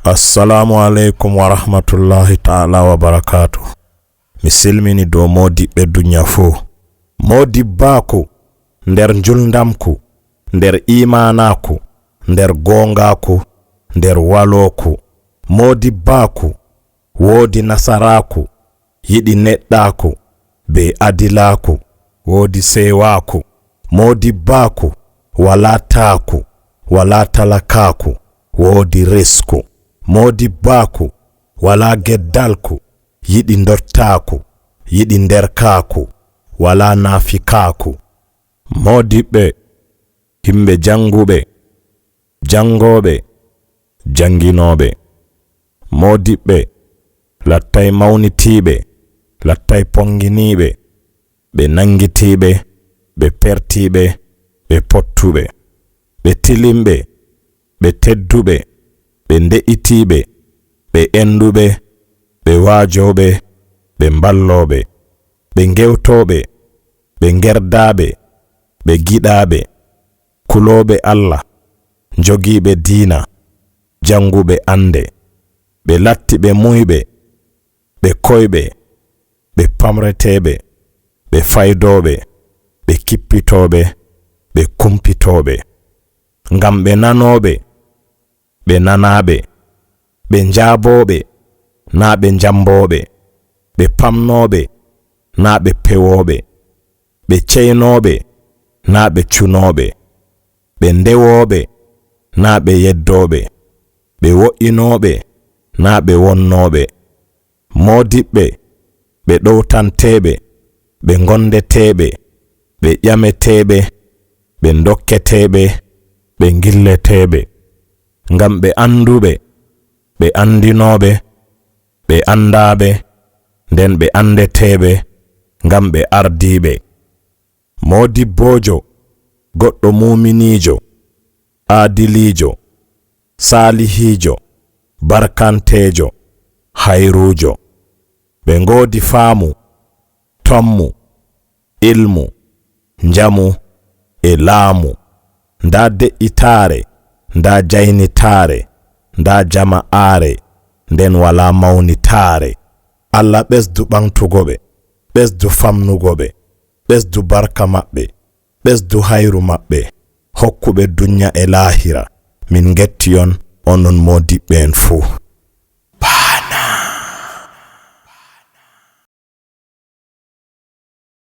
Assalamu alaikum wa rahmatullahi ta'ala wa barakatuh. Misilmini do Modibbé Douniya fo. Modibbaku nder juldamku, nder imanaku, nder gongaku, nder waloku. Modibbaku wodi nasaraku, yidi neddaku be adilaku, wodi sewaku. Modibbaku wala taku, wala talakaku, wodi risku. Modibbaku wala geddalku, yidi ndottaku, yidi nderkaku, wala nafikaku. Modibbé himbe jangube, jangobe, janginobe. Modibbé lattay mawnitibe, lattay ponginibe, be nangitibe, be pertibe, be pottube, be tilimbe, be teddube, be nde'itibe, be endube, be wajobe, be mballobe, be ngewtobe, be ngerdabe, be gidabe, kulobe Allah, jogibe dina, jangube ande, be lattibe muybe, be koybe, be pamretebe, be faydobe, be kippitobe, be kumpitobe. Ngam be nanobe, be nanabe, be njabobe, na be njambobe, be pamnobe, na be pewobe, be ceynobe, na be cunobe, be ndewobe, na be yeddobe, be wo'inobe, na be wonnobe. Modibbé be ɗowtantebe, be ngondetebe, be ƴametebe, be dokketebe, be ngilletebe. Ngam be andube, be andinobe, be andabe, nden be andetebe, ngam be ardibe. Modibbojo goddo muminijo, adilijo, salihijo, barkantejo, hayrujo. Be ngodi faamu, tommu, ilmu, njamu e laamu. Nda de'itare, nda jaynitare, nda jama'are, nden wala mawnitare. Allah ɓesdu ɓamtugoɓe, ɓesdu famnugoɓe, ɓesdu barka maɓɓe, ɓesdu hayru maɓɓe, hokkuɓe dunya e lahira. Min gettiyon onon Modibbé en fuu.